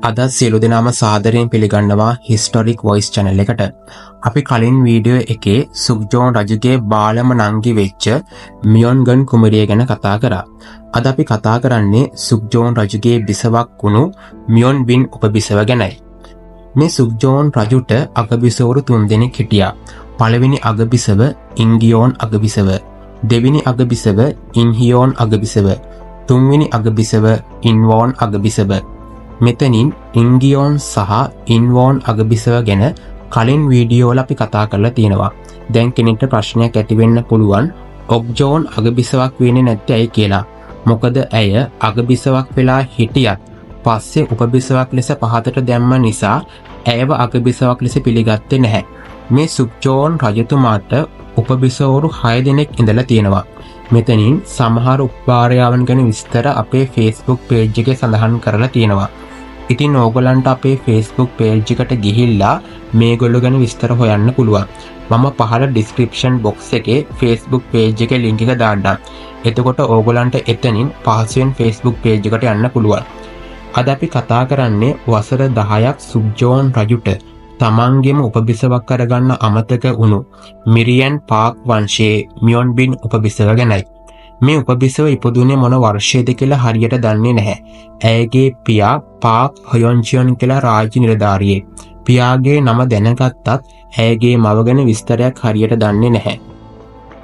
අද සියලු දෙනාම සාදරයෙන් පිළිගන්නවා හිස්ටොරික් වොයිස් channel එකට. අපි කලින් වීඩියෝ එකේ සුක්ජෝන් රජුගේ බාලම නංගි වෙච්ච මියොන්ගන් කුමරිය ගැන කතා කරා. අද අපි කතා කරන්නේ සුක්ජෝන් රජුගේ බිසවක් වුණු මියොන්බින් උපබිසව ගැනයි. මේ සුක්ජෝන් රජුට අගබිසවරු 3 දෙනෙක් හිටියා. පළවෙනි අගබිසව ඉන්ගියෝන් අගබිසව, දෙවෙනි අගබිසව ඉන්හියෝන් අගබිසව, තුන්වෙනි අගබිසව ඉන්වෝන් අගබිසව. මෙතනින් ඉන්ගියෝන් සහ ඉන්වෝන් අගබිසව ගැන කලින් වීඩියෝ වල අපි කතා කරලා තියෙනවා. දැන් කෙනෙක්ට ප්‍රශ්නයක් ඇති වෙන්න පුළුවන් ඔග්ජෝන් අගබිසවක් වෙන්නේ නැත්තේ ඇයි කියලා. මොකද ඇය අගබිසවක් වෙලා හිටියත් පස්සේ උපබිසවක් ලෙස පහතට දැම්ම නිසා ඇයව අගබිසවක් ලෙස පිළිගත්තේ නැහැ. මේ සුක්ජෝන් රජතුමාට උපබිසවරු 6 දෙනෙක් ඉඳලා තියෙනවා. මෙතනින් සමහර උපභාර්යාවන් ගැන විස්තර අපේ Facebook page එකේ සඳහන් කරලා තියෙනවා. ඉතින් ඕගලන්ට අපේ Facebook page එකට ගිහිල්ලා මේගොල්ලෝ ගැන විස්තර හොයන්න පුළුවන්. මම පහළ description box එකේ Facebook page එකේ link එක දාන්නම්. එතකොට ඕගලන්ට එතනින් පහසුවෙන් Facebook page එකට යන්න පුළුවන්. අද අපි කතා කරන්නේ වසර 10ක් සුක්ජෝන් රජුට තමන්ගේම උපබිසවක් කරගන්න අමතක වුණු මිරියන් පාක් වංශයේ මියොන්බින් උපබිසව ගැනයි. මේ උපබිසව ඉපදුනේ මොන වර්ෂයේද කියලා හරියට දන්නේ නැහැ. ඇයගේ පියා පාක් හොයොන්චියොන් කියලා රාජ්‍ය නිලධාරියෙක්. පියාගේ නම දැනගත්තත් ඇයගේ මව ගැන විස්තරයක් හරියට දන්නේ නැහැ.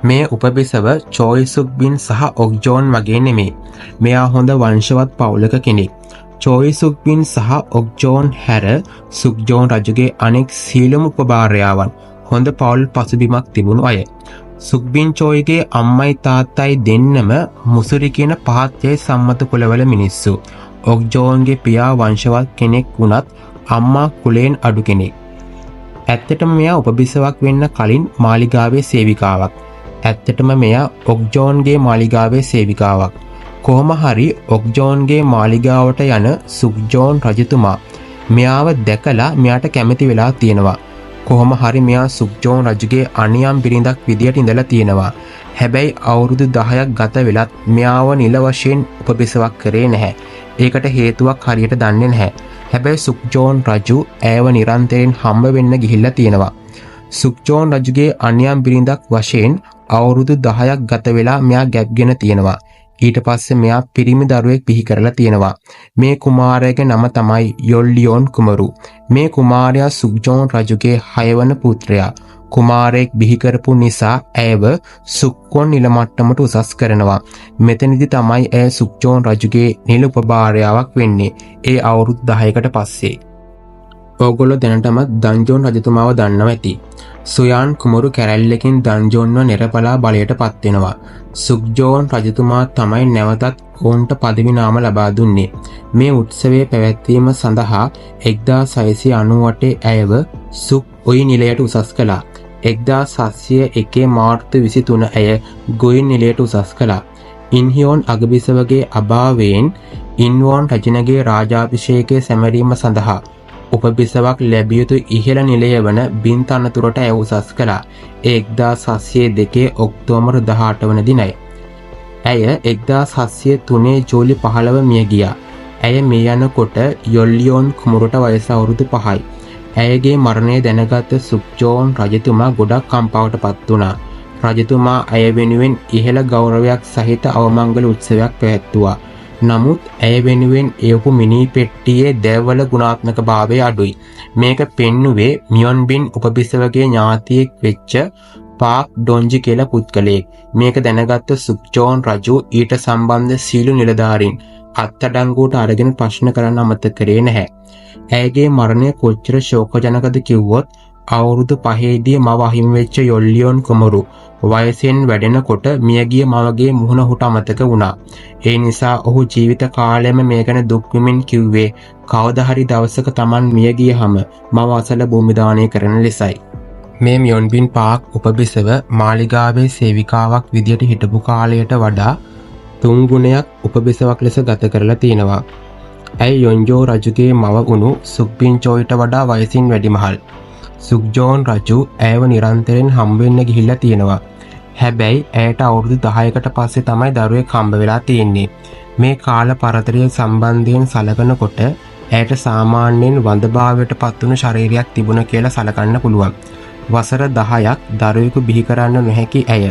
මේ උපබිසව චෝයිසුක්බින් සහ ඔග්ජෝන් වගේ නෙමෙයි. මෙයා හොඳ වංශවත් පවුලක කෙනෙක්. චෝයිසුක්බින් සහ ඔග්ජෝන් හැර සුක්ජෝන් රජුගේ අනෙක් සීලම උපභාර්යාවන් හොඳ පවුල් පසුබිමක් තිබුණු අය. සුක්බින් චෝයිගේ අම්මයි තාත්තයි දෙන්නම මුසුරි කියන පහත්යයි සම්මත කුලවල මිනිස්සු. ඔග්ජෝන්ගේ පියා වංශවත් කෙනෙක් වුණත් අම්මා කුලයෙන් අඩු කෙනෙක්. ඇත්තටම මෙයා උපබිසවක් වෙන්න කලින් මාලිගාවේ සේවිකාවක්. ඇත්තටම මෙයා ඔග්ජෝන්ගේ මාලිගාවේ සේවිකාවක්. කොහොම හරි ඔග්ජෝන්ගේ මාලිගාවට යන සුක්ජෝන් රජතුමා මෙයාව දැකලා මෙයාට කැමති වෙලා තියෙනවා. කොහොම හරි මෙයා සුක්ජෝන් රජුගේ අනියම් බිරිඳක් විදියට ඉඳලා තියෙනවා. හැබැයි අවුරුදු 10ක් ගත වෙලත් මෙයාව නිල වශයෙන් උපබිසවක් කරේ නැහැ. ඒකට හේතුවක් හරියට දන්නේ නැහැ. හැබැයි සුක්ජෝන් රජු ඇයව නිරන්තරයෙන් හම්බ වෙන්න ගිහිල්ලා තියෙනවා. සුක්ජෝන් රජුගේ අනියම් බිරිඳක් වශයෙන් අවුරුදු 10ක් ගත වෙලා මෙයා ගැබ්ගෙන තියෙනවා. ඊට පස්සේ මෙයා පිරිමි දරුවෙක් බිහි කරලා තියෙනවා. මේ කුමාරයාගේ නම තමයි යොල්ලියෝන් කුමරු. මේ කුමාරයා සුක්ජෝන් රජුගේ 6 වන පුත්‍රයා. කුමාරයෙක් බිහි කරපු නිසා ඇයව සුක්කොන් නිල මට්ටමට උසස් කරනවා. මෙතනදි තමයි ඇය සුක්ජෝන් රජුගේ නිල උපභාර්යාවක් වෙන්නේ. ඒ අවුරුදු 10කට පස්සේ. ඕගොල්ලෝ දැනටම දන්ජෝන් රජතුමාව දන්නවා ඇති. සුයාන් කුමරු කැරැල්ලකින් දන්ජෝන්ව නිරපලා බලයට පත් වෙනවා. සුක්ජෝන් රජතුමා තමයි නැවතත් ඔවුන්ට පදවි නාම ලබා දුන්නේ. මේ උත්සවයේ පැවැත්වීම සඳහා 1698 ඇයව සුක් ඔයි නිලයට උසස් කළා. 1701 මාර්තු 23 ඇය ගොයින් නිලයට උසස් කළා. ඉන්හියෝන් අගබිසවගේ අභාවයෙන් ඉන්වෝන් රජුගේ රාජාභිෂේකයේ සැමරීම සඳහා උපබිසවක් ලැබිය යුතු ඉහළ නිලය වන බින් තනතුරට ඇය උසස් කළා. 1702 ඔක්තෝබර් 18 වන දිනයි. ඇය 1703 ජූලි 15 මිය ගියා. ඇය මේ යනකොට යොල්ලියෝන් කුමරුට වයස අවුරුදු 5යි. ඇයගේ මරණය දැනගත් සුක්ජෝන් රජතුමා ගොඩක් කම්පාවට පත් වුණා. රජතුමා ඇය වෙනුවෙන් ඉහළ ගෞරවයක් සහිත අවමංගල උත්සවයක් පැවැත්තුවා. නමුත් ඇය වෙනුවෙන් එවපු මිනි පෙට්ටියේ දැවවල ගුණාත්මක භාවය අඩුයි. මේක පෙන්නුවේ මියොන්බින් උපබිසවගේ ඥාතියෙක් වෙච්ච පාක් ඩොන්ජි කියලා පුද්ගලයෙක්. මේක දැනගත්ත සුක්ජෝන් රජු ඊට සම්බන්ධ සීළු නිලධාරීන් අත්අඩංගුවට අරගෙන ප්‍රශ්න කරන්න අමතක කරේ නැහැ. ඇයගේ මරණය කොච්චර ශෝකජනකද කිව්වොත් අවුරුදු 5දී මව අහිමි වෙච්ච යොල්ලියෝන් කුමරු වයසෙන් වැඩෙනකොට මියගිය මවගේ මුහුණ ඔහුට අමතක වුණා. ඒ නිසා ඔහු ජීවිත කාලයම මේ ගැන දුක් විඳින්න කිව්වේ කවදා හරි දවසක Taman මිය ගියහම මව අසල භූමි දානය කරන ලෙසයි. මේ මියොන්බින් පාක් උපබිසව මාලිගාවේ සේවිකාවක් විදියට හිටපු කාලයට වඩා 3 ගුණයක් උපබිසවක් ලෙස ගත කරලා තියෙනවා. ඇය යොන්ජෝ රජුගේ මව වුණු සුක්බින් චෝයිට වඩා වයසින් වැඩිමහල්. සුක්ජෝන් රජු ඇයව නිරන්තරයෙන් හම්බ වෙන්න ගිහිල්ලා තියෙනවා. හැබැයි ඇයට අවුරුදු 10කට පස්සේ තමයි දරුවෙක් හම්බ වෙලා තියෙන්නේ. මේ කාල පරතරය සම්බන්ධයෙන් සලකනකොට ඇයට සාමාන්‍යයෙන් වඳභාවයට පත්වුණු ශරීරයක් තිබුණ කියලා සලකන්න පුළුවන්. වසර 10ක් දරුවෙකු බිහි කරන්න නොහැකි ඇය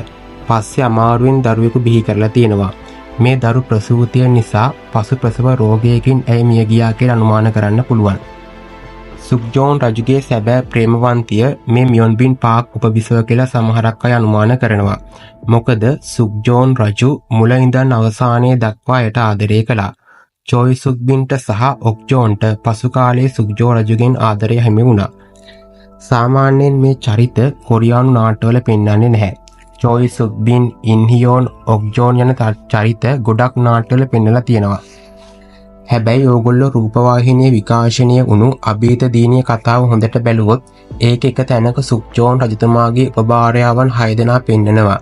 පස්සේ අමාරුවෙන් දරුවෙකු බිහි කරලා තියෙනවා. මේ දරු ප්‍රසූතිය නිසා පසු ප්‍රසව රෝගයකින් ඇය මිය ගියා කියලා අනුමාන කරන්න පුළුවන්. සුක්ජෝන් රජුගේ සැබෑ ප්‍රේමවන්තිය මේ මියොන්බින් පාක් උපවිසව කියලා සමහරක් අය අනුමාන කරනවා. මොකද සුක්ජෝන් රජු මුල ඉඳන් අවසානයේ දක්වා ඇයට ආදරය කළා. චෝයි සුක්බින්ට සහ ඔක්ජෝන්ට පසු කාලයේ සුක්ජෝ රජුගෙන් ආදරය හිමි වුණා. සාමාන්‍යයෙන් මේ චරිත කොරියානු නාට්‍යවල පෙන්වන්නේ නැහැ. චෝයි සුක්බින්, ඉන්හියෝන්, ඔක්ජෝන් යන චරිත ගොඩක් නාට්‍යවල පෙන්වලා තියෙනවා. හැබැයි ඕගොල්ලෝ රූපවාහිනියේ විකාශනය වුණු අභීත දීනීය කතාව හොඳට බැලුවොත් ඒක එක තැනක සුක්ජෝන් රජතුමාගේ උපභාර්යාවන් 6 දෙනා පෙන්නනවා.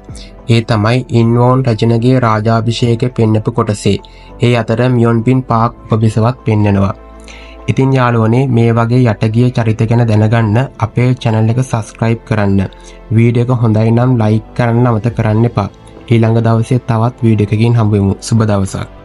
ඒ තමයි ඉන්වෝන් රජනගේ රාජාභිෂේකය පෙන්නපු කොටසේ. ඒ අතර මියොන්බින් පාක් උපබිසවත් පෙන්නනවා. ඉතින් යාළුවනේ මේ වගේ යටගිය චරිත ගැන දැනගන්න අපේ channel එක subscribe කරන්න. වීඩියෝ එක හොඳයි නම් like කරන්න අමතක කරන්න එපා. ඊළඟ දවසේ තවත් වීඩියෝ එකකින් හම්බ වෙමු. සුබ දවසක්.